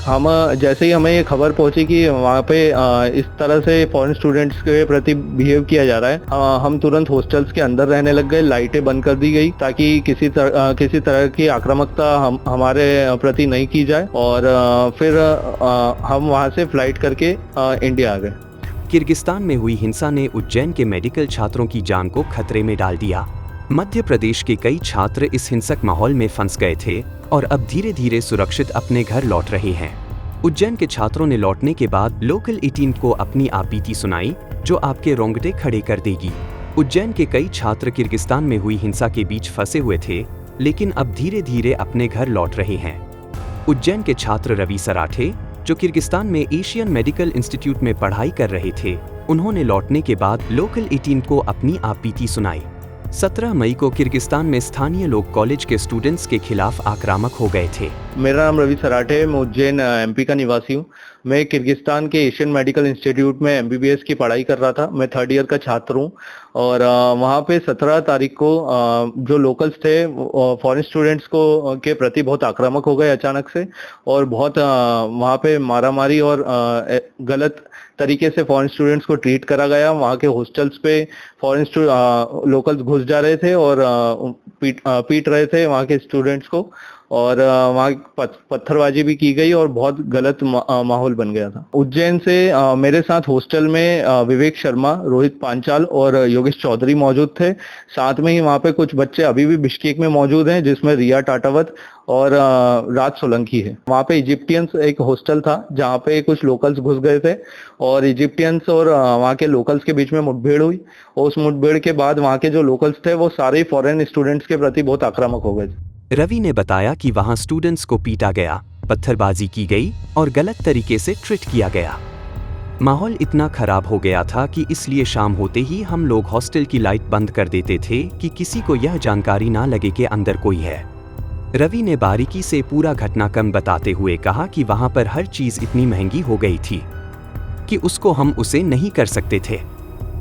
हम जैसे ही हमें ये खबर पहुंची कि वहाँ पे इस तरह से फॉरेन स्टूडेंट्स के प्रति बिहेव किया जा रहा है, हम तुरंत हॉस्टल्स के अंदर रहने लग गए। लाइटें बंद कर दी गई ताकि किसी तरह की आक्रामकता हमारे प्रति नहीं की जाए। और फिर हम वहाँ से फ्लाइट करके इंडिया आ गए। किर्गिस्तान में हुई हिंसा ने उज्जैन के मेडिकल छात्रों की जान को खतरे में डाल दिया। मध्य प्रदेश के कई छात्र इस हिंसक माहौल में फंस गए थे और अब धीरे धीरे सुरक्षित अपने घर लौट रहे हैं। उज्जैन के छात्रों ने लौटने के बाद लोकल 18 को अपनी आपबीती सुनाई, जो आपके रोंगटे खड़े कर देगी। उज्जैन के कई छात्र किर्गिस्तान में हुई हिंसा के बीच फंसे हुए थे, लेकिन अब धीरे धीरे अपने घर लौट रहे हैं। उज्जैन के छात्र रवि सराठे, जो किर्गिस्तान में एशियन मेडिकल इंस्टीट्यूट में पढ़ाई कर रहे थे, उन्होंने लौटने के बाद लोकल 18 को अपनी आपबीती सुनाई। 17 मई को किर्गिस्तान में स्थानीय लोग कॉलेज के स्टूडेंट्स के खिलाफ आक्रामक हो गए थे। मेरा नाम रवि सराठे है, मैं उज्जैन एमपी का निवासी हूँ। मैं किर्गिस्तान के एशियन मेडिकल इंस्टीट्यूट में एमबीबीएस की पढ़ाई कर रहा था। मैं 3rd ईयर का छात्र हूँ और वहाँ पे 17 तारीख को जो लोकल्स थे फॉरेन स्टूडेंट्स को के प्रति बहुत आक्रामक हो गए अचानक से, और बहुत वहाँ पे मारामारी और गलत तरीके से फॉरेन स्टूडेंट्स को ट्रीट करा गया। वहाँ के हॉस्टल्स पे फॉरेन लोकल्स घुस जा रहे थे और पीट रहे थे वहाँ के स्टूडेंट्स को, और वहाँ पत्थरबाजी भी की गई और बहुत गलत माहौल बन गया था। उज्जैन से मेरे साथ हॉस्टल में विवेक शर्मा, रोहित पांचाल और योगेश चौधरी मौजूद थे। साथ में ही वहाँ पे कुछ बच्चे अभी भी बिश्केक में मौजूद हैं, जिसमें रिया टाटावत और राज सोलंकी है। वहाँ पे इजिप्टियंस एक हॉस्टल था जहाँ पे कुछ लोकल्स घुस गए थे और इजिप्टियंस और वहाँ के लोकल्स के बीच में मुठभेड़ हुई। उस मुठभेड़ के बाद वहाँ के जो लोकल्स थे वो सारे फॉरेन स्टूडेंट्स के प्रति बहुत आक्रामक हो गए थे। रवि ने बताया कि वहां स्टूडेंट्स को पीटा गया, पत्थरबाजी की गई और गलत तरीके से ट्रीट किया गया। माहौल इतना खराब हो गया था कि इसलिए शाम होते ही हम लोग हॉस्टल की लाइट बंद कर देते थे कि किसी को यह जानकारी ना लगे कि अंदर कोई है। रवि ने बारीकी से पूरा घटनाक्रम बताते हुए कहा कि वहां पर हर चीज इतनी महंगी हो गई थी कि उसको हम उसे नहीं कर सकते थे।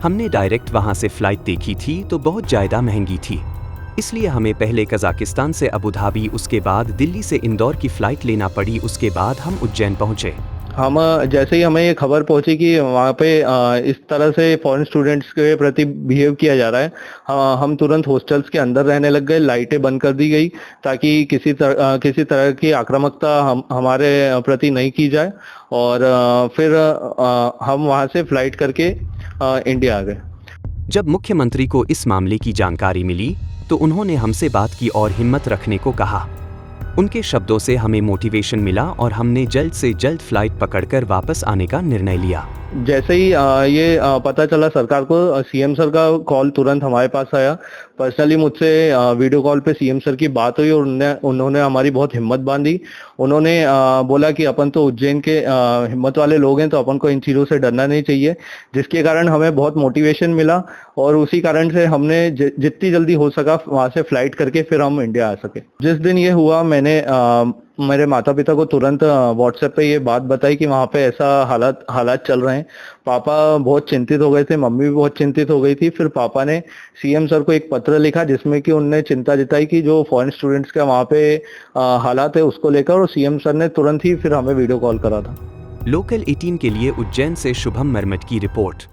हमने डायरेक्ट वहां से फ्लाइट देखी थी तो बहुत ज्यादा महंगी थी, इसलिए हमें पहले कजाकिस्तान से अबू धाबी, उसके बाद दिल्ली से इंदौर की फ्लाइट लेना पड़ी। उसके बाद हम उज्जैन पहुंचे। हम जैसे ही हमें ये खबर पहुंची कि वहाँ पे इस तरह से फॉरेन स्टूडेंट्स के प्रति बिहेव किया जा रहा है, हम तुरंत हॉस्टल्स के अंदर रहने लग गए। लाइटें बंद कर दी गई ताकि किसी तरह की आक्रामकता हमारे प्रति नहीं की जाए। और फिर हम वहाँ से फ्लाइट करके इंडिया आ गए। जब मुख्यमंत्री को इस मामले की जानकारी मिली तो उन्होंने हमसे बात की और हिम्मत रखने को कहा। उनके शब्दों से हमें मोटिवेशन मिला और हमने जल्द से जल्द फ्लाइट पकड़कर वापस आने का निर्णय लिया। जैसे ही ये पता चला सरकार को, सीएम सर का कॉल तुरंत हमारे पास आया। पर्सनली मुझसे वीडियो कॉल पे सीएम सर की बात हुई और उन्होंने हमारी बहुत हिम्मत बांधी। उन्होंने बोला कि अपन तो उज्जैन के हिम्मत वाले लोग हैं, तो अपन को इन चीज़ों से डरना नहीं चाहिए, जिसके कारण हमें बहुत मोटिवेशन मिला। और उसी कारण से हमने जितनी जल्दी हो सका वहाँ से फ्लाइट करके फिर हम इंडिया आ सके। जिस दिन ये हुआ, मैंने मेरे माता पिता को तुरंत व्हाट्सएप पे ये बात बताई कि वहाँ पे ऐसा हालात चल रहे हैं। पापा बहुत चिंतित हो गए थे, मम्मी भी बहुत चिंतित हो गई थी। फिर पापा ने सीएम सर को एक पत्र लिखा जिसमें कि उनने चिंता जताई कि जो फॉरेन स्टूडेंट्स का वहाँ पे हालात है उसको लेकर, और सीएम सर ने तुरंत ही फिर हमें वीडियो कॉल करा था। लोकल 18 के लिए उज्जैन से शुभम मरमट की रिपोर्ट।